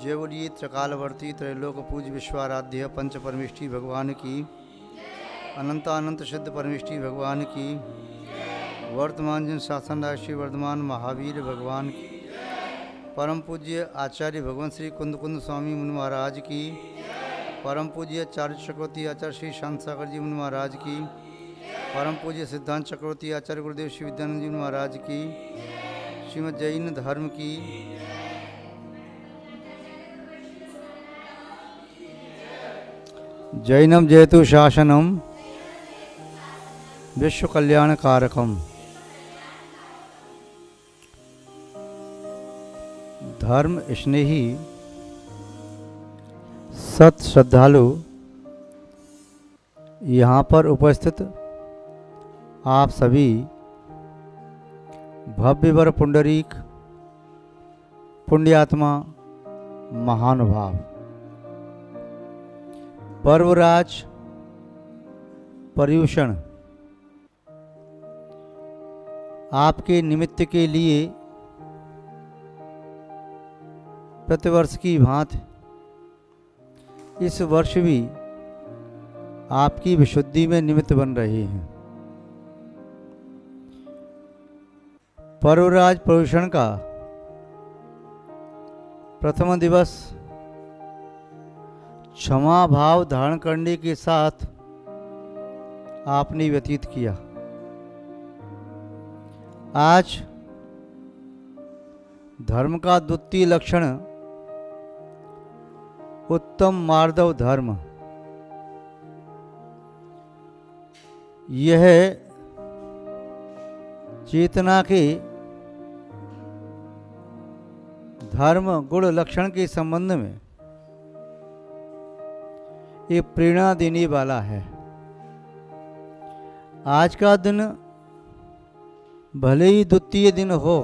जय बोलिए त्रिकालवर्ती त्रैलोक पूज विश्वाराध्य पंच परमेष्ठी भगवान की, अनंत सिद्ध परमेष्ठी भगवान की, वर्तमान जन शासन राष्ट्रीय वर्धमान महावीर भगवान की, परम पूज्य आचार्य भगवान श्री कुंद कुंद स्वामी मुनि महाराज की, परम पूज्य आचार्य चक्रवर्ती आचार्य श्री शांत सागर जी मुनि महाराज की, परम पूज्य सिद्धांत चक्रवर्ती आचार्य गुरुदेव श्री विद्यानंद जी महाराज की, श्रीमद जैन धर्म की, जैनम जयतु शासनम विश्व कल्याण कारकम। धर्म स्नेही सत श्रद्धालु यहाँ पर उपस्थित आप सभी भव्यवर पुंडरीक पुण्यात्मा महानुभाव, पर्वराज पर्यूषण आपके निमित्त के लिए प्रतिवर्ष की भांति इस वर्ष भी आपकी विशुद्धि में निमित्त बन रहे हैं। पर्वराज पर्यूषण का प्रथम दिवस क्षमा भाव धारण करने के साथ आपने व्यतीत किया। आज धर्म का द्वितीय लक्षण उत्तम मार्दव धर्म, यह चेतना के धर्म गुण लक्षण के संबंध में ये प्रेरणा देने वाला है। आज का दिन भले ही द्वितीय दिन हो,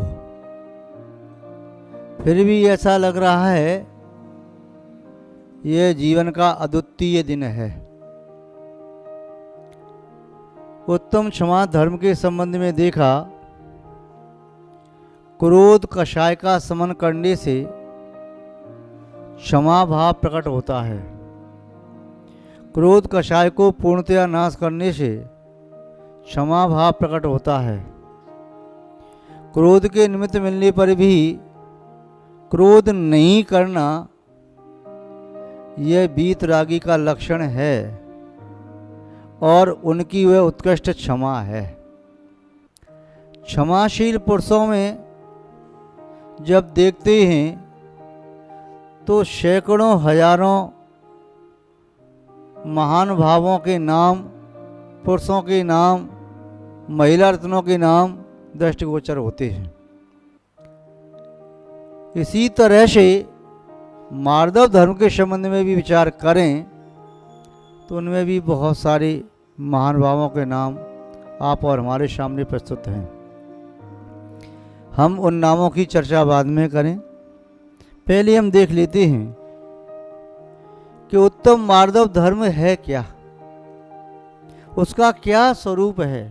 फिर भी ऐसा लग रहा है यह जीवन का अद्वितीय दिन है। उत्तम क्षमा धर्म के संबंध में देखा, क्रोध कषाय का समन करने से क्षमा भाव प्रकट होता है। क्रोध कषाय को पूर्णतया नाश करने से क्षमा भाव प्रकट होता है। क्रोध के निमित्त मिलने पर भी क्रोध नहीं करना यह वीतरागी का लक्षण है और उनकी वह उत्कृष्ट क्षमा है। क्षमाशील पुरुषों में जब देखते हैं तो सैकड़ों हजारों महान भावों के नाम, पुरुषों के नाम, महिला रत्नों के नाम दृष्टिगोचर होते हैं। इसी तरह से मार्दव धर्म के संबंध में भी विचार करें तो उनमें भी बहुत सारे महान भावों के नाम आप और हमारे सामने प्रस्तुत हैं। हम उन नामों की चर्चा बाद में करें, पहले हम देख लेते हैं कि उत्तम मार्दव धर्म है क्या, उसका क्या स्वरूप है।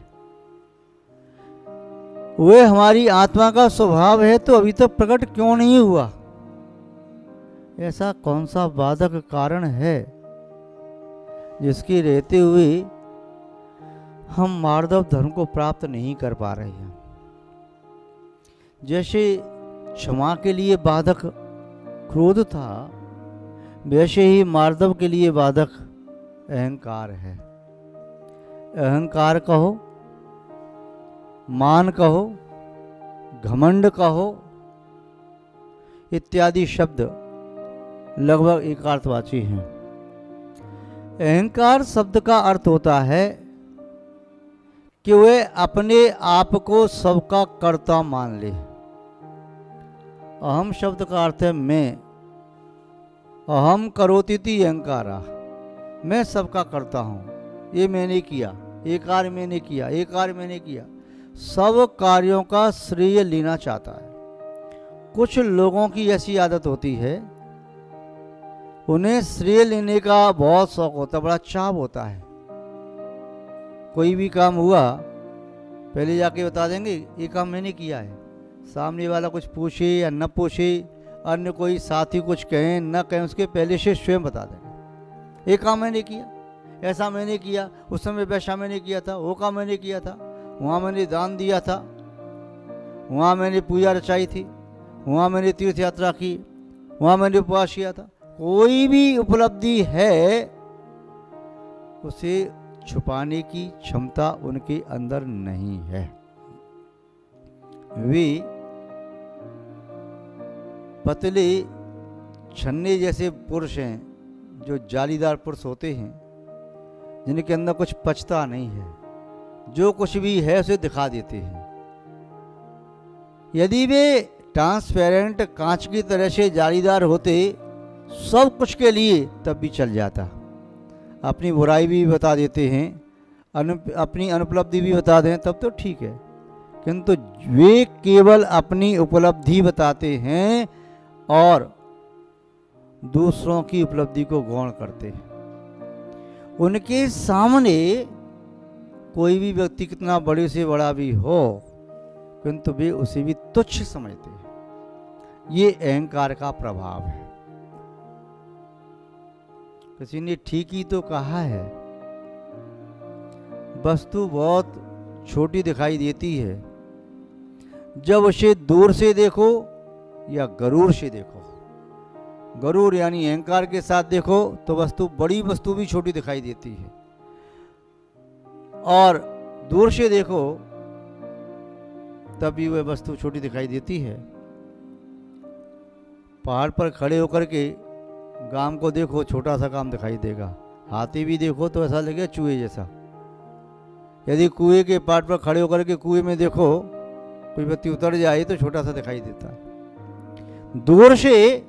वह हमारी आत्मा का स्वभाव है तो अभी तक प्रकट क्यों नहीं हुआ? ऐसा कौन सा बाधक कारण है जिसके रहते हुए हम मार्दव धर्म को प्राप्त नहीं कर पा रहे हैं? जैसे क्षमा के लिए बाधक क्रोध था, वैसे ही मार्दव के लिए बाधक अहंकार है। अहंकार कहो, मान कहो, घमंड कहो, इत्यादि शब्द लगभग एकार्थवाची हैं। अहंकार शब्द का अर्थ होता है कि वह अपने आप को सबका कर्ता मान ले। अहम शब्द का अर्थ है मैं। अहम करोतीति अहंकारा, मैं सबका करता हूँ, ये मैंने किया, ये कार्य मैंने किया, ये कार्य मैंने किया, सब कार्यों का श्रेय लेना चाहता है। कुछ लोगों की ऐसी आदत होती है, उन्हें श्रेय लेने का बहुत शौक होता है, बड़ा चाव होता है। कोई भी काम हुआ पहले जाके बता देंगे ये काम मैंने किया है, सामने वाला कुछ पूछे या न पूछे अन्य कोई साथी कुछ कहें न कहें, उसके पहले से स्वयं बता देंगे, ये काम मैंने किया, ऐसा मैंने किया, उस समय वैसा मैंने किया था, वो काम मैंने किया था, वहाँ मैंने दान दिया था, वहाँ मैंने पूजा रचाई थी, वहाँ मैंने तीर्थ यात्रा की, वहाँ मैंने उपवास किया था। कोई भी उपलब्धि है उसे छुपाने की क्षमता उनके अंदर नहीं है। वे पतले छन्ने जैसे पुरुष हैं, जो जालीदार पुरुष होते हैं, जिनके अंदर कुछ पचता नहीं है, जो कुछ भी है उसे दिखा देते हैं। यदि वे ट्रांसपेरेंट कांच की तरह से जालीदार होते सब कुछ के लिए, तब भी चल जाता। अपनी बुराई भी बता देते हैं, अपनी अनुपलब्धि भी बता दें, तब तो ठीक है, किंतु वे केवल अपनी उपलब्धि बताते हैं और दूसरों की उपलब्धि को गौण करते हैं। उनके सामने कोई भी व्यक्ति कितना बड़े से बड़ा भी हो, किंतु वे उसे भी तुच्छ समझते हैं। ये अहंकार का प्रभाव है। किसी ने ठीक ही तो कहा है, वस्तु बहुत छोटी दिखाई देती है जब उसे दूर से देखो या गरूर से देखो। गरूर यानी अहंकार के साथ देखो तो वस्तु, बड़ी वस्तु भी छोटी दिखाई देती है, और दूर से देखो तब भी वह वस्तु छोटी दिखाई देती है। पहाड़ पर खड़े होकर के गांव को देखो, छोटा सा काम दिखाई देगा। हाथी भी देखो तो ऐसा लगेगा चूहे जैसा। यदि कुएं के पाट पर खड़े होकर के कुएं में देखो, कोई व्यक्ति उतर जाए तो छोटा सा दिखाई देता है। दूर से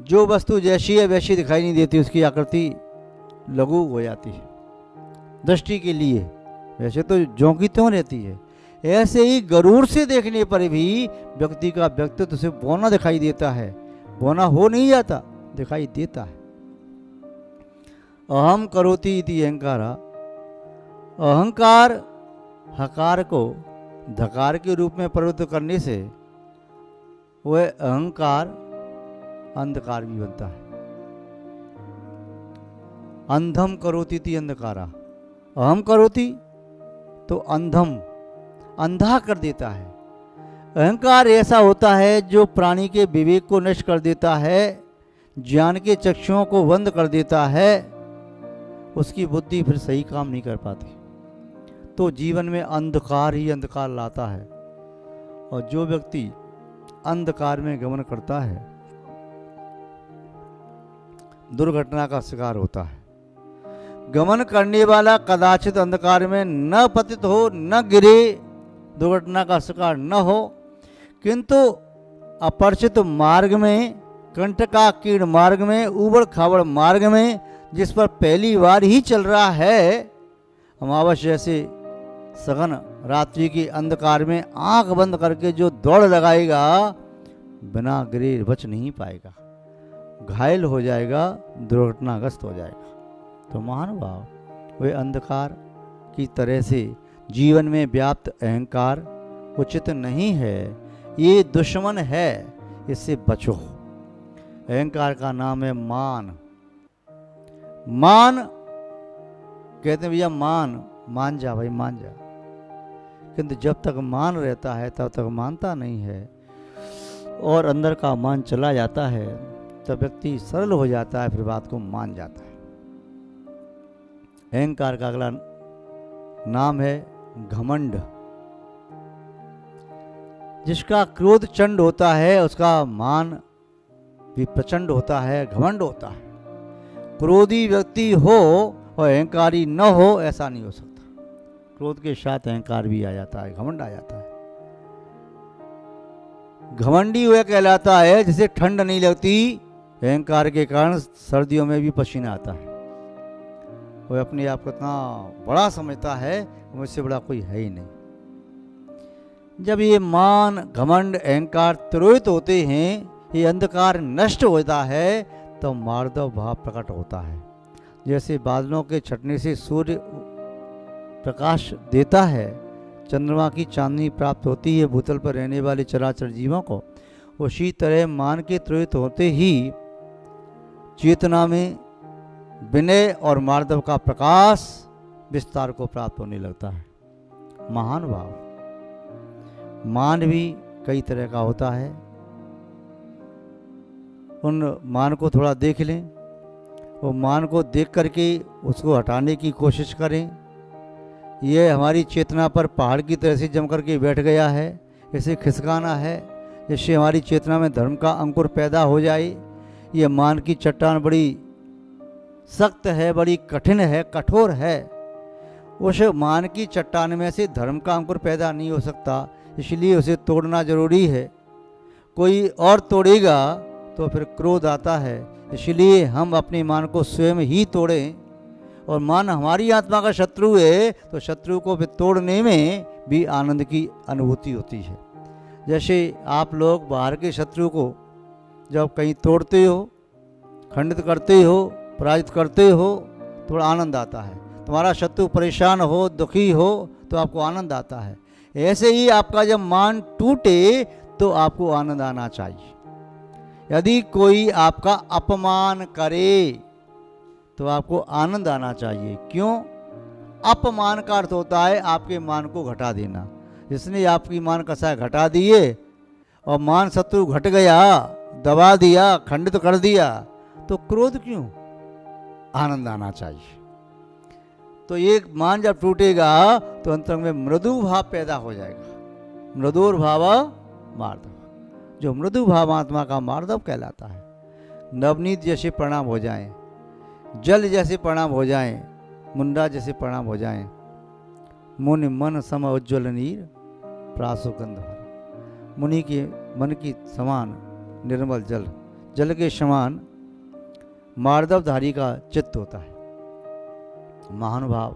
जो वस्तु जैसी है वैसी दिखाई नहीं देती, उसकी आकृति लघु हो जाती है दृष्टि के लिए, वैसे तो ज्यों की त्यों रहती है। ऐसे ही गरूर से देखने पर भी व्यक्ति का व्यक्तित्व उसे बौना दिखाई देता है, बौना हो नहीं जाता, दिखाई देता है। अहम करोति इति अहंकारा, अहंकार हकार को धकार के रूप में प्रवृत्त करने से वह अहंकार अंधकार भी बनता है। अंधम करोति इति अंधकारा, अहम करोति तो अंधम, अंधा कर देता है। अहंकार ऐसा होता है जो प्राणी के विवेक को नष्ट कर देता है, ज्ञान के चक्षुओं को बंद कर देता है, उसकी बुद्धि फिर सही काम नहीं कर पाती, तो जीवन में अंधकार ही अंधकार लाता है। और जो व्यक्ति अंधकार में गमन करता है दुर्घटना का शिकार होता है। गमन करने वाला कदाचित अंधकार में न पतित हो, न गिरे, दुर्घटना का शिकार न हो, किंतु अपरिचित मार्ग में, कंटकाकीर्ण मार्ग में, उबड़ खाबड़ मार्ग में, जिस पर पहली बार ही चल रहा है, अमावस जैसे सघन रात्रि के अंधकार में आंख बंद करके जो दौड़ लगाएगा, बिना गिरे बच नहीं पाएगा, घायल हो जाएगा, दुर्घटनाग्रस्त हो जाएगा। तो महानुभाव, वे अंधकार की तरह से जीवन में व्याप्त अहंकार उचित नहीं है, ये दुश्मन है, इससे बचो। अहंकार का नाम है मान। मान कहते हैं भैया मान जा भाई, मान जा, किंतु जब तक मान रहता है तब तक मानता नहीं है, और अंदर का मान चला जाता है तब व्यक्ति सरल हो जाता है, फिर बात को मान जाता है। अहंकार का अगला नाम है घमंड। जिसका क्रोध चंड होता है उसका मान भी प्रचंड होता है, घमंड होता है। क्रोधी व्यक्ति हो और अहंकारी न हो, ऐसा नहीं हो सकता। क्रोध के साथ अहंकार भी आ जाता है, घमंड आ जाता है। घमंडी वह कहलाता है जिसे ठंड नहीं लगती, अहंकार के कारण सर्दियों में भी पसीना आता है। वह अपने आप को इतना बड़ा समझता है, मुझसे बड़ा कोई है ही नहीं। जब ये मान, घमंड, अहंकार तिरोहित होते हैं, ये अंधकार नष्ट होता है, तो मार्दव भाव प्रकट होता है। जैसे बादलों के छटने से सूर्य प्रकाश देता है, चंद्रमा की चांदनी प्राप्त होती है भूतल पर रहने वाले चराचर जीवों को, उसी तरह मान के त्रोहित होते ही चेतना में विनय और मार्दव का प्रकाश विस्तार को प्राप्त होने लगता है। महान भाव मान भी कई तरह का होता है। उन मान को थोड़ा देख लें और मान को देख करके उसको हटाने की कोशिश करें। यह हमारी चेतना पर पहाड़ की तरह से जम करके बैठ गया है। इसे खिसकाना है जिससे हमारी चेतना में धर्म का अंकुर पैदा हो जाए। ये मान की चट्टान बड़ी सख्त है, बड़ी कठिन है, कठोर है। उस मान की चट्टान में से धर्म का अंकुर पैदा नहीं हो सकता, इसलिए उसे तोड़ना जरूरी है। कोई और तोड़ेगा तो फिर क्रोध आता है, इसलिए हम अपनी मान को स्वयं ही तोड़ें। और मान हमारी आत्मा का शत्रु है तो शत्रु को फिर तोड़ने में भी आनंद की अनुभूति होती है। जैसे आप लोग बाहर के शत्रु को जब कहीं तोड़ते हो, खंडित करते हो, पराजित करते हो, थोड़ा आनंद आता है। तुम्हारा शत्रु परेशान हो, दुखी हो तो आपको आनंद आता है। ऐसे ही आपका जब मान टूटे तो आपको आनंद आना चाहिए। यदि कोई आपका अपमान करे तो आपको आनंद आना चाहिए। क्यों? अपमान का अर्थ होता है आपके मान को घटा देना। जिसने आपकी मान कसा घटा दिए और मान शत्रु घट गया, दबा दिया, खंडित कर दिया, तो क्रोध क्यों? आनंद आना चाहिए। तो एक मान जब टूटेगा तो अंतरंग में मृदु भाव पैदा हो जाएगा। मृदुर भाव मार्दव, जो मृदु भाव आत्मा का मार्दव कहलाता है। नवनीत जैसे परिणाम हो जाएं, जल जैसे परिणाम हो जाएं, मुंडा जैसे परिणाम हो जाएं। मुनि मन सम उज्ज्वल नीर प्रासो गंध भर। मुनि के मन की समान निर्मल जल, जल के समान मार्दवधारी का चित्त होता है। महानुभाव,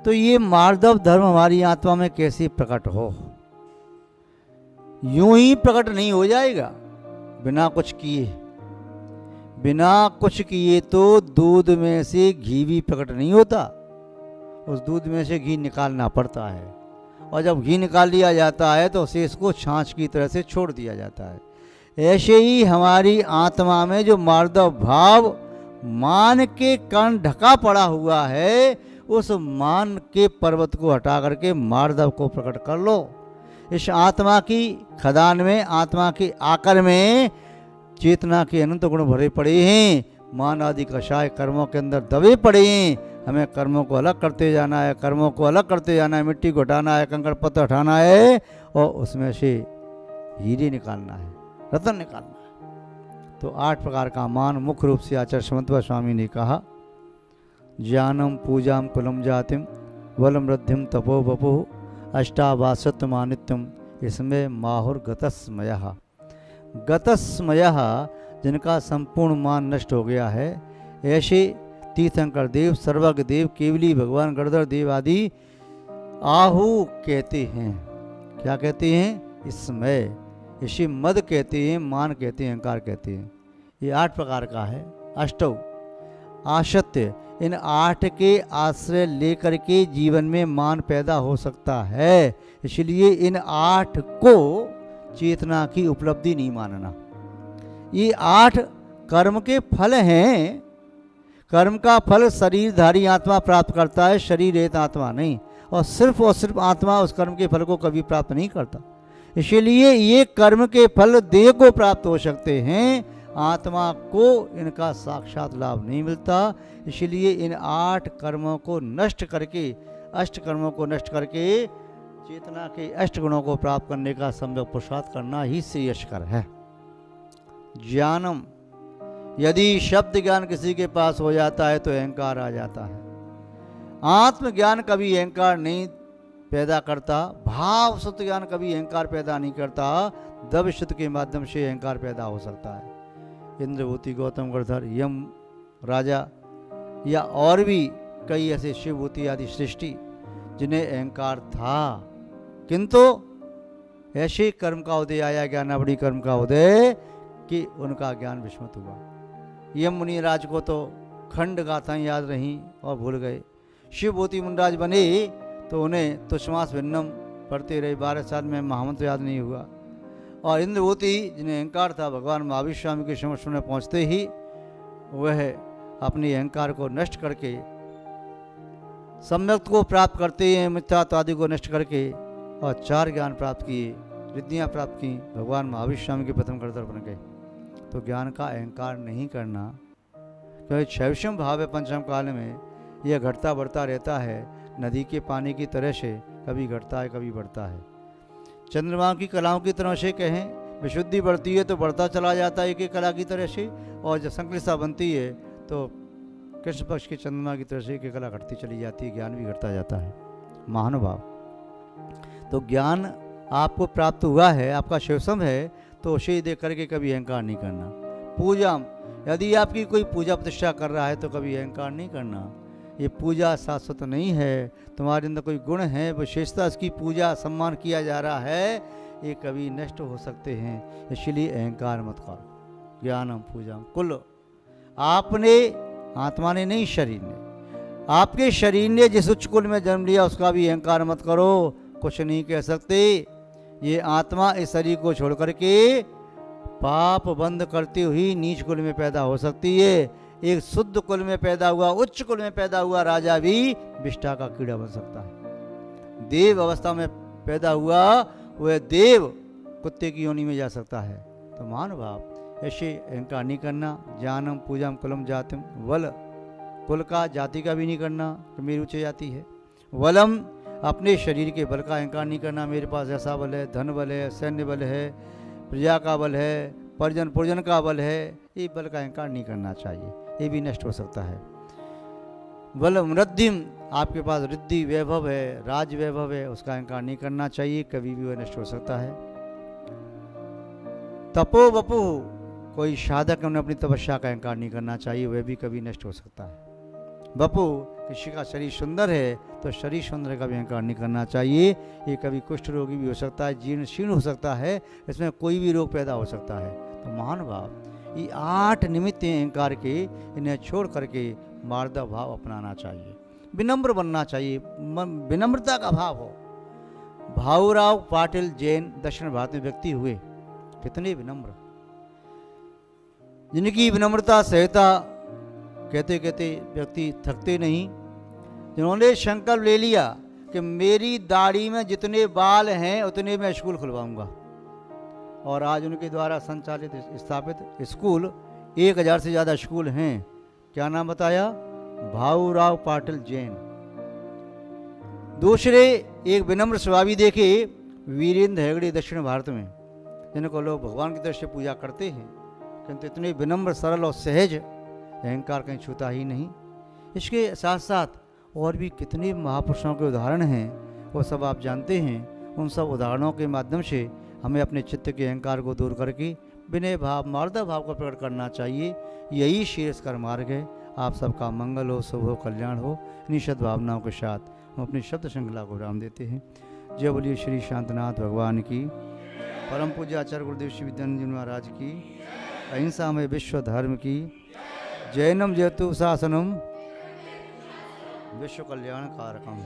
तो ये मार्दव धर्म हमारी आत्मा में कैसे प्रकट हो? यूं ही प्रकट नहीं हो जाएगा बिना कुछ किए। बिना कुछ किए तो दूध में से घी भी प्रकट नहीं होता। उस दूध में से घी निकालना पड़ता है, और जब घी निकाल लिया जाता है तो उसे इसको छाछ की तरह से छोड़ दिया जाता है। ऐसे ही हमारी आत्मा में जो मार्दव भाव मान के कारण ढका पड़ा हुआ है, उस मान के पर्वत को हटा करके मार्दव को प्रकट कर लो। इस आत्मा की खदान में, आत्मा के आकर में चेतना के अनंत गुण भरे पड़े हैं। मान आदि कषाय कर्मों के अंदर दबे पड़े हैं। हमें कर्मों को अलग करते जाना है, कर्मों को अलग करते जाना है, मिट्टी को हटाना है, कंकड़ पत्थर हटाना है, और उसमें से हीरे निकालना है, रतन निकालना है। तो 8 प्रकार का मान मुख्य रूप से आचार्य समन्वय स्वामी ने कहा। ज्ञानम पूजाम कुलम जातिम वलम वृद्धिम तपो बपो अष्टावासत्व मानित्यम, इसमें माहुर गतस्मयः। गतस्मयः जिनका संपूर्ण मान नष्ट हो गया है, ऐसे तीर्थंकर देव, सर्वज्ञ देव, केवली भगवान, गणधर देव आदि आहु कहते हैं। क्या कहते हैं? इसमय, इसी मद कहते हैं, मान कहते हैं, अहंकार कहते हैं। ये 8 प्रकार का है। अष्टौ आश्रित्य, इन 8 के आश्रय लेकर के जीवन में मान पैदा हो सकता है। इसलिए इन 8 को चेतना की उपलब्धि नहीं मानना। ये 8 कर्म के फल हैं। कर्म का फल शरीरधारी आत्मा प्राप्त करता है, शरीर रहित आत्मा नहीं। और सिर्फ आत्मा उस कर्म के फल को कभी प्राप्त नहीं करता। इसलिए ये कर्म के फल देह को प्राप्त हो सकते हैं, आत्मा को इनका साक्षात लाभ नहीं मिलता। इसलिए इन 8 कर्मों को नष्ट करके, 8 कर्मों को नष्ट करके चेतना के 8 गुणों को प्राप्त करने का सम्यक पुरुषार्थ करना ही श्रेयस्कर है। ज्ञानम, यदि शब्द ज्ञान किसी के पास हो जाता है तो अहंकार आ जाता है। आत्मज्ञान कभी अहंकार नहीं पैदा करता, भाव शुद्ध ज्ञान कभी अहंकार पैदा नहीं करता। द्रव्य शुद्ध के माध्यम से अहंकार पैदा हो सकता है। इंद्रभूति, गौतम, गणधर, यम राजा या और भी कई ऐसे शिवभूति आदि सृष्टि जिन्हें अहंकार था, किंतु ऐसे कर्म का उदय आया, ज्ञानावड़ी कर्म का उदय, कि उनका ज्ञान विस्मृत हुआ। यम मुनि राज को तो खंड गाथाएं याद रहीं और भूल गए। शिवभूति मुनिराज बने तो उन्हें तुष्मास भिन्नम पढ़ते रहे, 12 साल में महामंत्र याद नहीं हुआ। और इंद्रभूति जिन्हें अहंकार था, भगवान महावीर स्वामी के समक्ष में पहुँचते ही वह अपने अहंकार को नष्ट करके सम्यक को प्राप्त करते हैं, मिथ्यात्व आदि को नष्ट करके और 4 ज्ञान प्राप्त किए, रिद्धियाँ प्राप्त की, भगवान महावीर स्वामी के प्रथम कर्ता बन गए। तो ज्ञान का अहंकार नहीं करना, क्योंकि क्षयविषम भाव है पंचम काल में, यह घटता बढ़ता रहता है, नदी के पानी की तरह से कभी घटता है कभी बढ़ता है। चंद्रमा की कलाओं की तरह से कहें, विशुद्धि बढ़ती है तो बढ़ता चला जाता है एक एक कला की तरह से, और जब संकलितता बनती है तो कृष्ण पक्ष के चंद्रमा की तरह से एक एक कला घटती चली जाती है, ज्ञान भी घटता जाता है। महानुभाव, तो ज्ञान आपको प्राप्त हुआ है, आपका शिवसम है, तो उसे देख करके कभी अहंकार नहीं करना। पूजा, यदि आपकी कोई पूजा प्रतिष्ठा कर रहा है तो कभी अहंकार नहीं करना। ये पूजा शाश्वत नहीं है, तुम्हारे अंदर कोई गुण है, विशेषता इसकी पूजा सम्मान किया जा रहा है, ये कभी नष्ट हो सकते हैं, इसलिए अहंकार मत करो। ज्ञानम पूजा कुल, आपने, आत्मा ने नहीं, शरीर ने, आपके शरीर ने जिस उच्च कुल में जन्म लिया उसका भी अहंकार मत करो। कुछ नहीं कह सकते, ये आत्मा इस शरीर को छोड़ करके पाप बंद करती हुई नीच कुल में पैदा हो सकती है। एक शुद्ध कुल में पैदा हुआ, उच्च कुल में पैदा हुआ राजा भी विष्ठा का कीड़ा बन सकता है। देव अवस्था में पैदा हुआ वह देव कुत्ते की योनि में जा सकता है। तो महानुभाव, ऐसे अहंकार नहीं करना। ज्ञानम पूजाम कुलम जातिम, वल, कुल का जाति का भी नहीं करना कि मेरी उच्च जाति है। वलम, अपने शरीर के बल का अहंकार नहीं करना, मेरे पास ऐसा बल है, धन बल है, सैन्य बल है, प्रजा का बल है, परिजन पुरजन का बल है, ये बल का अहंकार नहीं करना चाहिए, ये भी नष्ट हो सकता है। बलम वृद्धिम, आपके पास रिद्धि वैभव है, राज वैभव है, उसका अहंकार नहीं करना चाहिए, कभी भी वह नष्ट हो सकता है। तपो वपु, कोई साधक ने अपनी तपस्या का अहंकार नहीं करना चाहिए, वह भी कभी नष्ट हो सकता है। बपु, किसी का शरीर सुंदर है तो शरीर सुंदर का भी अहंकार नहीं करना चाहिए, ये कभी कुष्ठ रोगी भी हो सकता है, जीर्ण शीर्ण हो सकता है, इसमें कोई भी रोग पैदा हो सकता है। तो महानुभाव, ये 8 निमित्त हैं अहंकार के, इन्हें छोड़ करके मार्दव भाव अपनाना चाहिए, विनम्र बनना चाहिए, विनम्रता का भाव हो। भाऊराव पाटिल जैन दक्षिण भारत में व्यक्ति हुए, कितने विनम्र, जिनकी विनम्रता सहता कहते कहते व्यक्ति थकते नहीं, जिन्होंने संकल्प ले लिया कि मेरी दाढ़ी में जितने बाल हैं उतने मैं स्कूल खुलवाऊंगा, और आज उनके द्वारा संचालित स्थापित स्कूल 1000 से ज़्यादा स्कूल हैं। क्या नाम बताया? भाऊराव पाटिल जैन। दूसरे एक विनम्र स्वभावी देखे, वीरेंद्र हेगड़े दक्षिण भारत में, जिनको लोग भगवान की तरह से पूजा करते हैं, किंतु इतने विनम्र सरल और सहज, अहंकार कहीं छूता ही नहीं। इसके साथ साथ और भी कितने महापुरुषों के उदाहरण हैं, वो सब आप जानते हैं। उन सब उदाहरणों के माध्यम से हमें अपने चित्त के अहंकार को दूर करके विनय भाव, मार्दव भाव को प्रकट करना चाहिए। यही श्रेयस्कर मार्ग है। आप सबका मंगल हो, शुभ हो, कल्याण हो। इन्हीं सद्भावनाओं के साथ हम अपनी शब्द श्रृंखला को विराम देते हैं। जय बोलिए श्री शांतनाथ भगवान की, परम पूज्य आचार्य गुरुदेव श्री विद्यानंद जी महाराज की, अहिंसा में विश्व धर्म की, जैनम जयतु शासनम विश्व कल्याण कारकम।